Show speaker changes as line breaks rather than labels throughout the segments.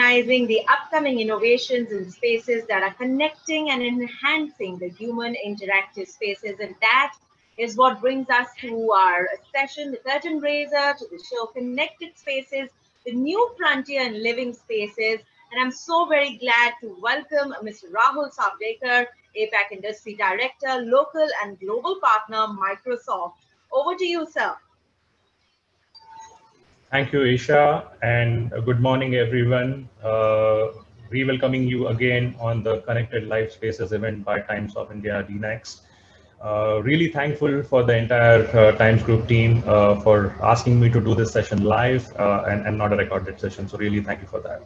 recognizing the upcoming innovations in spaces that are connecting and enhancing the human interactive spaces. And that is what brings us to our session, the curtain raiser, to the show Connected Spaces, the new frontier in living spaces. And I'm so very glad to welcome Mr. Rahul Savdekar, APAC Industry Director, Local and Global Partner, Microsoft. Over to you, sir.
Thank you, Isha, and good morning, everyone. Re-welcoming you again on the Connected Life Spaces event by Times of India, DNXT. Really thankful for the entire Times Group team for asking me to do this session live and not a recorded session. So really thank you for that.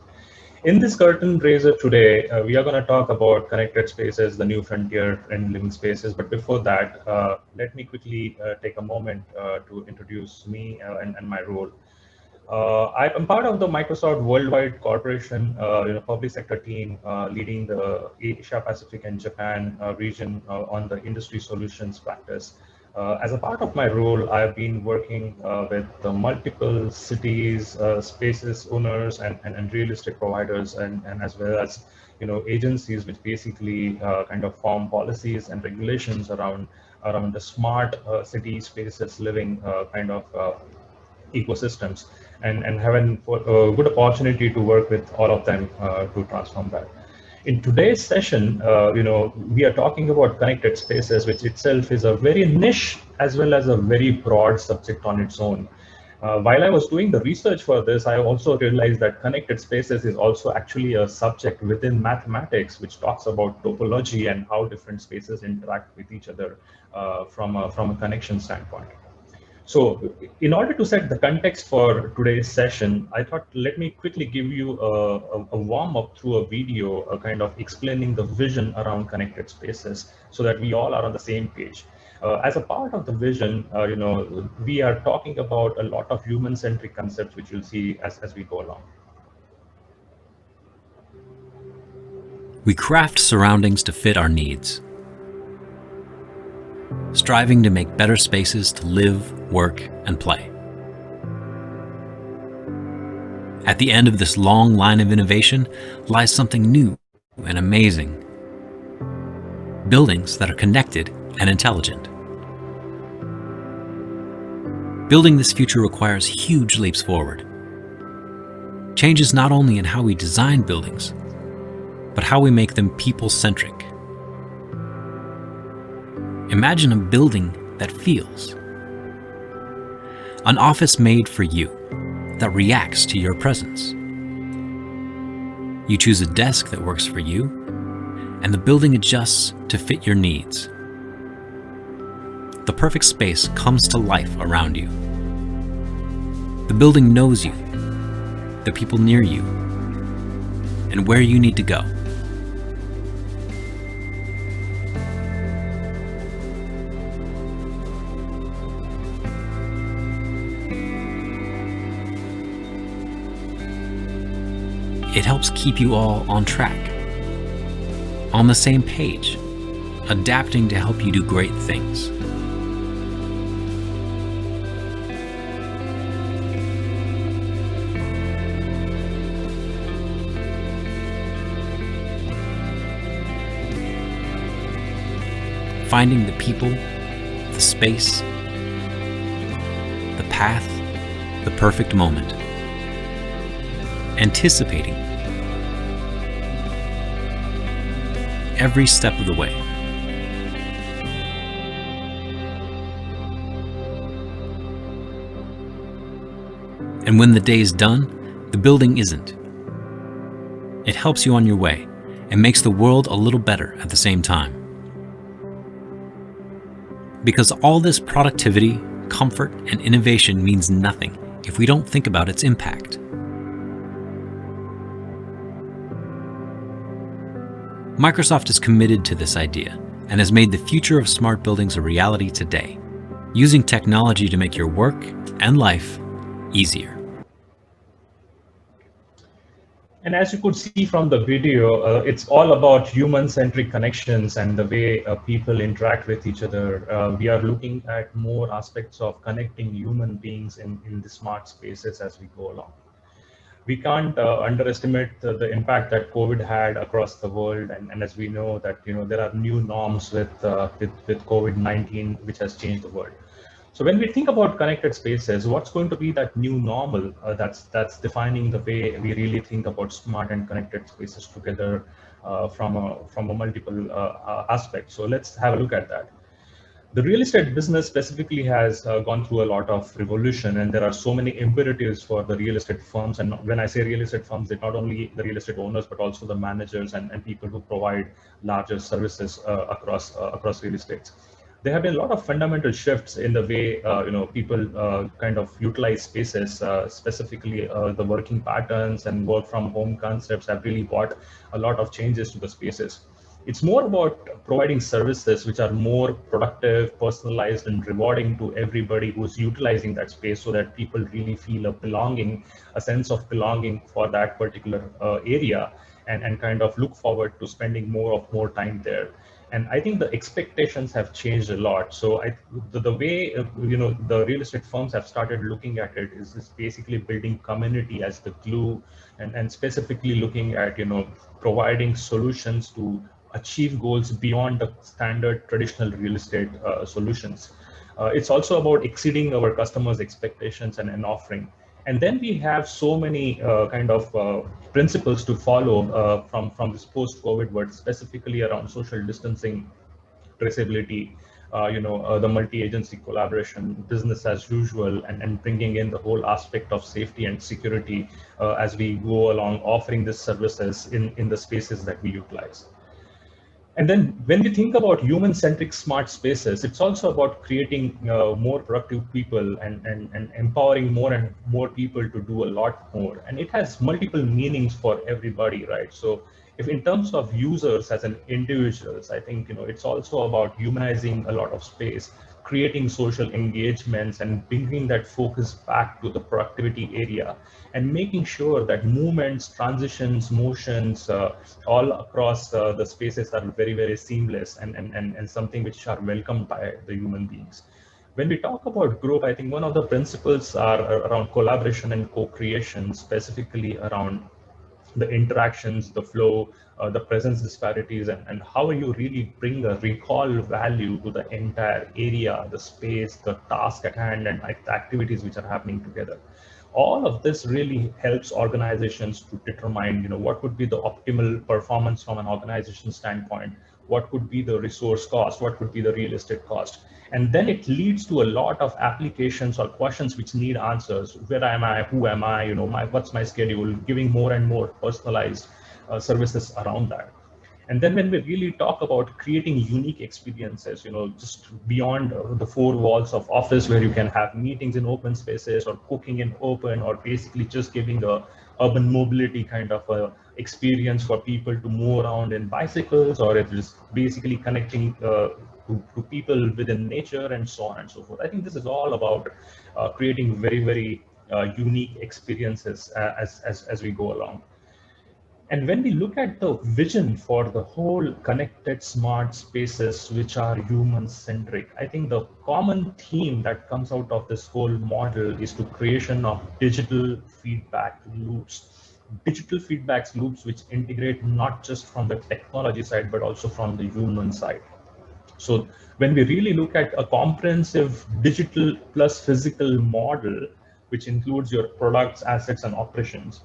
In this curtain raiser today, we are going to talk about connected spaces, the new frontier in living spaces. But before that, let me quickly take a moment to introduce me and my role. I'm part of the Microsoft Worldwide Corporation, public sector team leading the Asia Pacific and Japan region on the industry solutions practice. As a part of my role, I've been working with multiple cities, spaces owners, and real estate providers, and as well as agencies which basically kind of form policies and regulations around the smart city spaces living kind of ecosystems, and having a good opportunity to work with all of them to transform that. In today's session, we are talking about connected spaces, which itself is a very niche as well as a very broad subject on its own. While I was doing the research for this, I also realized that connected spaces is also actually a subject within mathematics, which talks about topology and how different spaces interact with each other from a connection standpoint. So in order to set the context for today's session, I thought let me quickly give you a warm-up through a video, kind of explaining the vision around connected spaces so that we all are on the same page. As a part of the vision, we are talking about a lot of human-centric concepts, which you'll see as we go along.
We craft surroundings to fit our needs, striving to make better spaces to live, work, and play. At the end of this long line of innovation lies something new and amazing. Buildings that are connected and intelligent. Building this future requires huge leaps forward. Changes not only in how we design buildings, but how we make them people-centric. Imagine a building that feels. An office made for you that reacts to your presence. You choose a desk that works for you, and the building adjusts to fit your needs. The perfect space comes to life around you. The building knows you, the people near you, and where you need to go. It helps keep you all on track, on the same page, adapting to help you do great things. Finding the people, the space, the path, the perfect moment. Anticipating every step of the way. And when the day's done, the building isn't. It helps you on your way and makes the world a little better at the same time. Because all this productivity, comfort, and innovation means nothing if we don't think about its impact. Microsoft is committed to this idea and has made the future of smart buildings a reality today, using technology to make your work and life easier.
And as you could see from the video, it's all about human-centric connections and the way people interact with each other. We are looking at more aspects of connecting human beings in the smart spaces as we go along. We can't underestimate the impact that COVID had across the world, and as we know that there are new norms with COVID-19, which has changed the world. So when we think about connected spaces, what's going to be that new normal that's defining the way we really think about smart and connected spaces together from a multiple aspects. So let's have a look at that. The real estate business specifically has gone through a lot of revolution, and there are so many imperatives for the real estate firms. And when I say real estate firms, it's not only the real estate owners, but also the managers and people who provide larger services across real estates. There have been a lot of fundamental shifts in the way people kind of utilize spaces. Specifically, the working patterns and work from home concepts have really brought a lot of changes to the spaces. It's more about providing services which are more productive, personalized, and rewarding to everybody who's utilizing that space, so that people really feel a sense of belonging for that particular area, and kind of look forward to spending more time there. And I think the expectations have changed a lot. So the way the real estate firms have started looking at it is basically building community as the glue, and specifically looking at providing solutions to achieve goals beyond the standard traditional real estate solutions. It's also about exceeding our customers' expectations and offering. And then we have so many principles to follow from this post-COVID world, specifically around social distancing, traceability, the multi-agency collaboration, business as usual, and bringing in the whole aspect of safety and security as we go along offering these services in the spaces that we utilize. And then when we think about human-centric smart spaces, it's also about creating more productive people and empowering more and more people to do a lot more. And it has multiple meanings for everybody, right? So if in terms of users as an individuals, I think it's also about humanizing a lot of space, creating social engagements, and bringing that focus back to the productivity area, and making sure that movements, transitions, motions, all across the spaces are very seamless and something which are welcomed by the human beings. When we talk about group, I think one of the principles are around collaboration and co-creation, specifically around the interactions, the flow, the presence disparities, and how you really bring a recall value to the entire area, the space, the task at hand, and like the activities which are happening together. All of this really helps organizations to determine, what would be the optimal performance from an organization standpoint, what could be the resource cost, what could be the real estate cost. And then it leads to a lot of applications or questions which need answers. Where am I? Who am I? What's my schedule? Giving more and more personalized services around that. And then when we really talk about creating unique experiences, just beyond the four walls of office, where you can have meetings in open spaces or cooking in open, or basically just giving a urban mobility kind of a experience for people to move around in bicycles, or it is basically connecting to people within nature, and so on and so forth. I think this is all about creating very unique experiences as we go along. And when we look at the vision for the whole connected smart spaces, which are human-centric, I think the common theme that comes out of this whole model is the creation of digital feedback loops. Digital feedback loops which integrate not just from the technology side, but also from the human side. So when we really look at a comprehensive digital plus physical model, which includes your products, assets, and operations,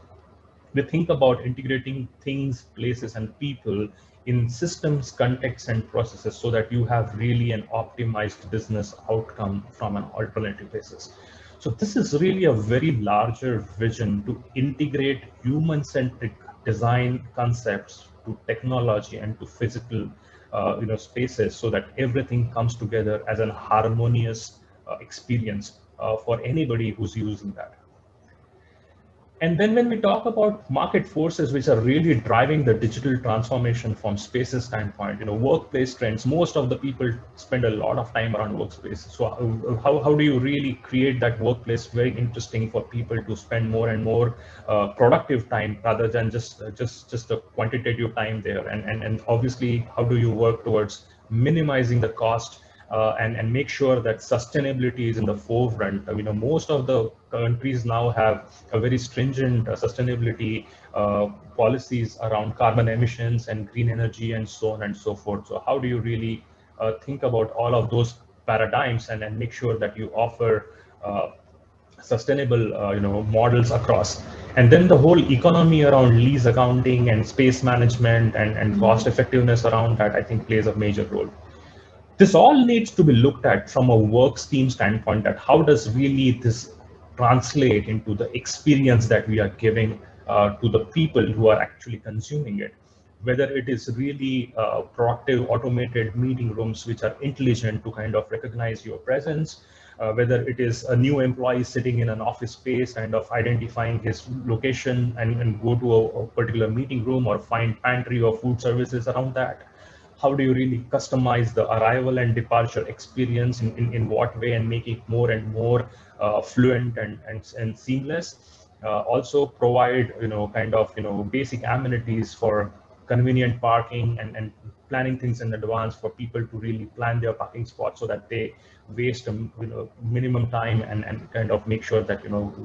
we think about integrating things, places, and people in systems, contexts, and processes, so that you have really an optimized business outcome from an alternative basis. So this is really a very larger vision to integrate human-centric design concepts to technology and to physical spaces, so that everything comes together as an harmonious experience for anybody who's using that. And then when we talk about market forces which are really driving the digital transformation from spaces standpoint, workplace trends, most of the people spend a lot of time around workspace. So how do you really create that workplace very interesting for people to spend more and more productive time, rather than just a quantitative time there? And obviously, how do you work towards minimizing the cost and make sure that sustainability is in the forefront. Most of the countries now have a very stringent sustainability policies around carbon emissions and green energy and so on and so forth. So how do you really think about all of those paradigms and make sure that you offer sustainable models across? And then the whole economy around lease accounting and space management and cost effectiveness around that, I think, plays a major role. This all needs to be looked at from a work team standpoint, that how does really this translate into the experience that we are giving to the people who are actually consuming it. Whether it is really proactive automated meeting rooms which are intelligent to kind of recognize your presence, whether it is a new employee sitting in an office space, kind of identifying his location and go to a particular meeting room or find pantry or food services around that. How do you really customize the arrival and departure experience, in what way, and make it more and more fluent and seamless. Also provide kind of basic amenities for convenient parking and planning things in advance for people to really plan their parking spots so that they waste minimum time and kind of make sure that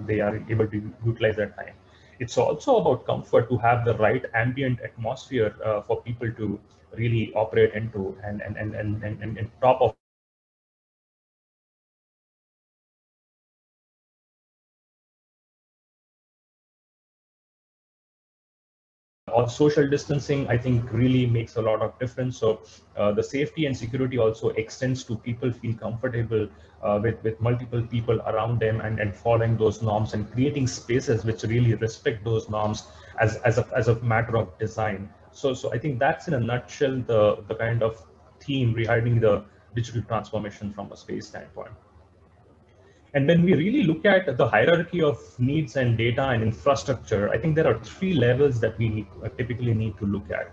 they are able to utilize that time. It's also about comfort, to have the right ambient atmosphere for people to really operate into, and top of or social distancing, I think, really makes a lot of difference. So the safety and security also extends to people feel comfortable with multiple people around them, and following those norms and creating spaces which really respect those norms as a matter of design. So I think that's in a nutshell the kind of theme regarding the digital transformation from a space standpoint. And when we really look at the hierarchy of needs and data and infrastructure, I think there are three levels that we typically need to look at.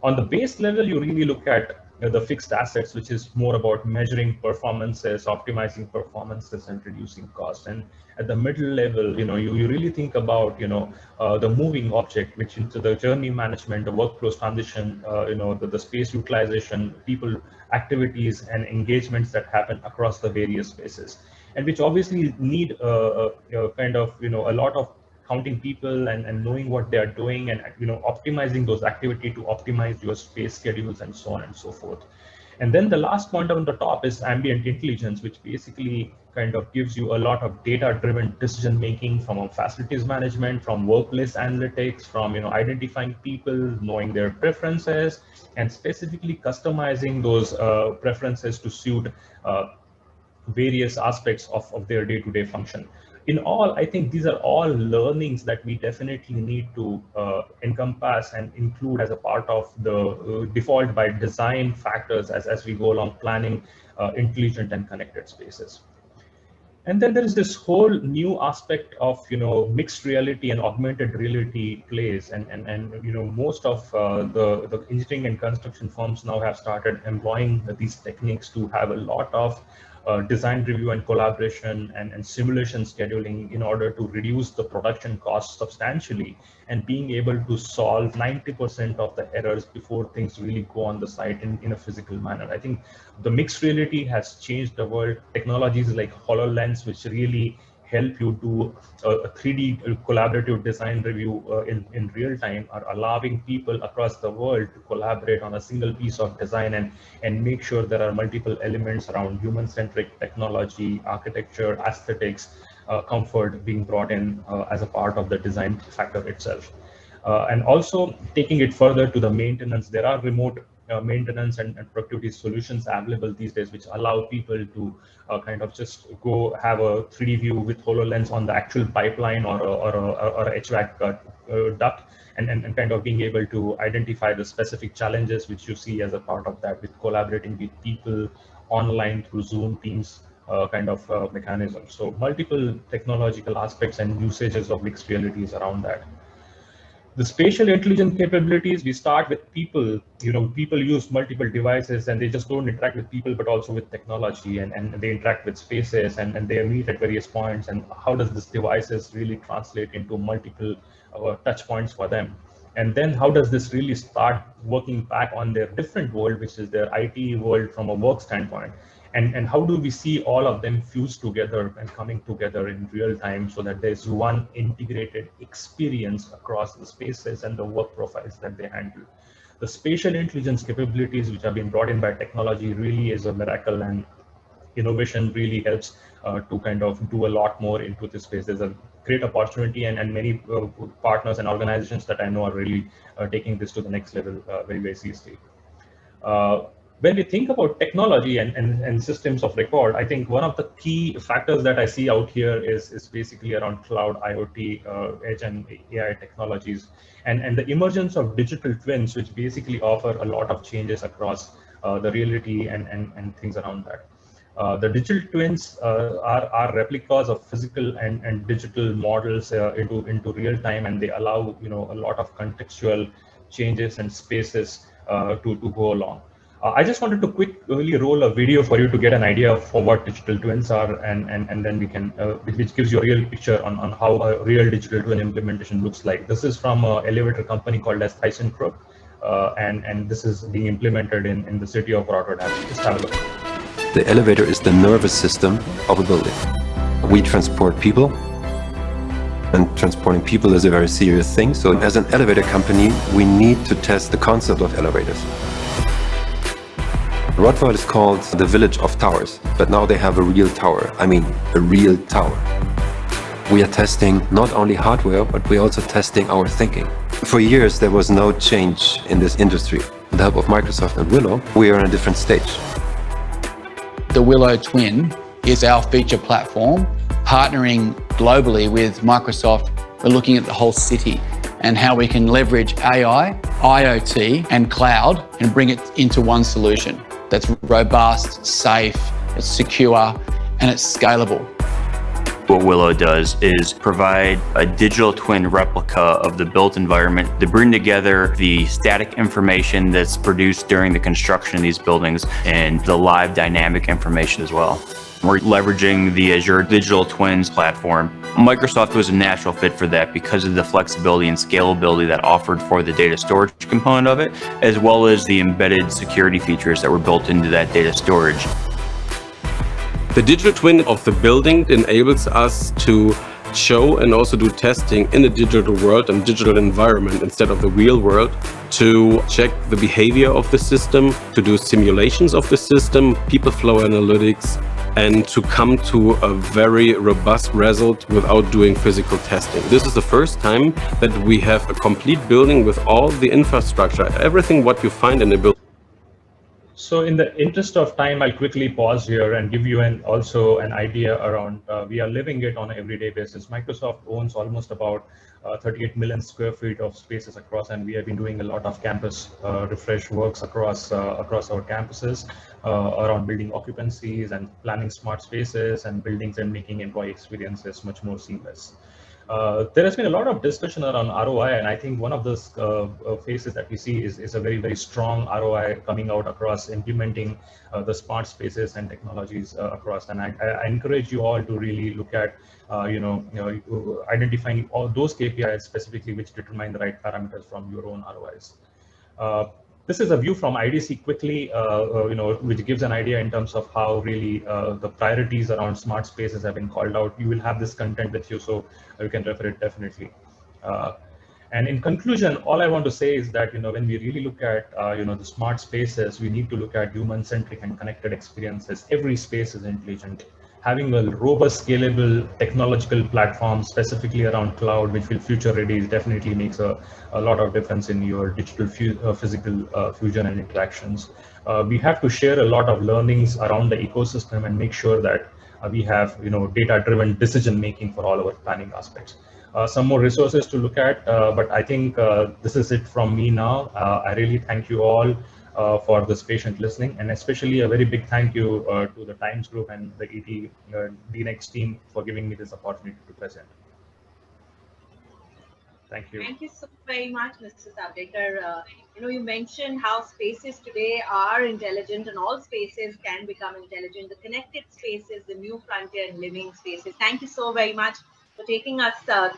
On the base level, you really look at the fixed assets, which is more about measuring performances, optimizing performances, and reducing costs. And at the middle level, you really think about the moving object, which into the journey management, the workflows transition, the space utilization, people activities and engagements that happen across the various spaces, and which obviously need kind of a lot of counting people and knowing what they are doing, and optimizing those activity to optimize your space schedules and so on and so forth. And then the last point on the top is ambient intelligence, which basically kind of gives you a lot of data-driven decision making, from facilities management, from workplace analytics, from identifying people, knowing their preferences, and specifically customizing those preferences to suit various aspects of their day-to-day function. In all, I think these are all learnings that we definitely need to encompass and include as a part of the default by design factors as we go along planning intelligent and connected spaces. And then there is this whole new aspect of mixed reality and augmented reality plays, and most of the engineering and construction firms now have started employing these techniques to have a lot of design review and collaboration and simulation scheduling in order to reduce the production costs substantially, and being able to solve 90% of the errors before things really go on the site in a physical manner. I think the mixed reality has changed the world. Technologies like HoloLens, which really help you do a 3D collaborative design review in real time, are allowing people across the world to collaborate on a single piece of design and make sure there are multiple elements around human-centric technology, architecture, aesthetics, comfort being brought in as a part of the design factor itself. And also taking it further to the maintenance, there are remote maintenance and productivity solutions available these days, which allow people to kind of just go have a 3D view with HoloLens on the actual pipeline or a HVAC duct, and kind of being able to identify the specific challenges which you see as a part of that, with collaborating with people online through Zoom, Teams kind of mechanism. So multiple technological aspects and usages of mixed realities around that. The spatial intelligence capabilities, we start with people. People use multiple devices, and they just don't interact with people but also with technology, and they interact with spaces, and they meet at various points. And how does this devices really translate into multiple touch points for them? And then how does this really start working back on their different world, which is their IT world from a work standpoint? And how do we see all of them fuse together and coming together in real time so that there's one integrated experience across the spaces and the work profiles that they handle. The spatial intelligence capabilities which have been brought in by technology really is a miracle, and innovation really helps to kind of do a lot more into this space. There's a great opportunity, and many partners and organizations that I know are really taking this to the next level very, very seriously. Uh, when we think about technology and systems of record, I think one of the key factors that I see out here is basically around cloud, IoT, edge and AI technologies, and the emergence of digital twins, which basically offer a lot of changes across the reality and things around that. The digital twins are replicas of physical and digital models into real time, and they allow a lot of contextual changes and spaces to go along. I just wanted to quickly roll a video for you to get an idea for what digital twins are, and then we can, which gives you a real picture on how a real digital twin implementation looks like. This is from an elevator company called as ThyssenKrupp, and this is being implemented in the city of Rotterdam. Just have a look.
The elevator is the nervous system of a building. We transport people, and transporting people is a very serious thing. So as an elevator company, we need to test the concept of elevators. Rottweil is called the village of towers, but now they have a real tower. I mean, a real tower. We are testing not only hardware, but we're also testing our thinking. For years, there was no change in this industry. With the help of Microsoft and Willow, we are in a different stage.
The Willow Twin is our feature platform. Partnering globally with Microsoft, we're looking at the whole city and how we can leverage AI, IoT, and cloud and bring it into one solution that's robust, safe, it's secure, and it's scalable.
What Willow does is provide a digital twin replica of the built environment to bring together the static information that's produced during the construction of these buildings and the live dynamic information as well. We're leveraging the Azure Digital Twins platform. Microsoft was a natural fit for that because of the flexibility and scalability that offered for the data storage component of it, as well as the embedded security features that were built into that data storage.
The digital twin of the building enables us to show and also do testing in a digital world and digital environment instead of the real world, to check the behavior of the system, to do simulations of the system, people flow analytics, and to come to a very robust result without doing physical testing. This is the first time that we have a complete building with all the infrastructure, everything what you find in a building.
So in the interest of time, I'll quickly pause here and give you also an idea around, we are living it on an everyday basis. Microsoft owns almost about 38 million square feet of spaces across, and we have been doing a lot of campus refresh works across our campuses around building occupancies and planning smart spaces and buildings and making employee experiences much more seamless. There has been a lot of discussion around ROI, and I think one of those phases that we see is a very, very strong ROI coming out across implementing the smart spaces and technologies across. And I encourage you all to really look at, identifying all those KPIs specifically which determine the right parameters from your own ROIs. This is a view from IDC quickly, which gives an idea in terms of how really the priorities around smart spaces have been called out. You will have this content with you, so you can refer it definitely. And in conclusion, all I want to say is that when we really look at the smart spaces, we need to look at human-centric and connected experiences. Every space is intelligent. Having a robust, scalable technological platform specifically around cloud, which will future ready, definitely makes a lot of difference in your digital physical fusion and interactions. We have to share a lot of learnings around the ecosystem and make sure that we have data-driven decision making for all our planning aspects. Some more resources to look at, but I think this is it from me now. I really thank you all for this patient listening, and especially a very big thank you to the Times Group and the ET DNXT team for giving me this opportunity to present. Thank you.
Thank you so very much, Mr. Savdekar. You mentioned how spaces today are intelligent, and all spaces can become intelligent. The connected spaces, the new frontier in living spaces. Thank you so very much for taking us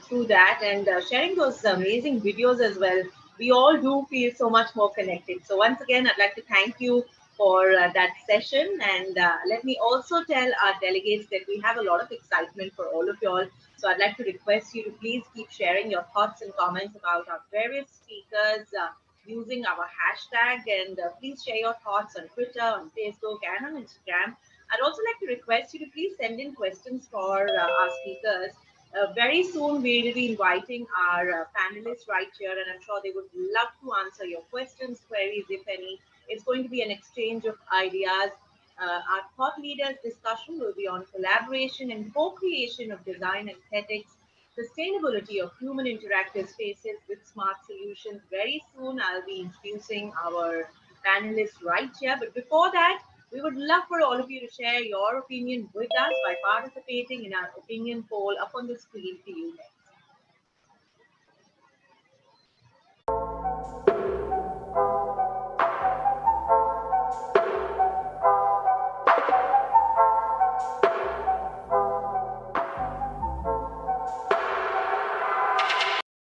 through that and sharing those amazing videos as well. We all do feel so much more connected. So once again, I'd like to thank you for that session. And let me also tell our delegates that we have a lot of excitement for all of y'all. So I'd like to request you to please keep sharing your thoughts and comments about our various speakers using our hashtag. And please share your thoughts on Twitter, on Facebook, and on Instagram. I'd also like to request you to please send in questions for our speakers. Very soon, we will be inviting our panelists right here, and I'm sure they would love to answer your questions, queries, if any. It's going to be an exchange of ideas. Our thought leaders discussion will be on collaboration and co-creation of design aesthetics, sustainability of human interactive spaces with smart solutions. Very soon, I'll be introducing our panelists right here. But before that, we would love for all of you to share your opinion with us by participating in our opinion poll up on the screen for you next.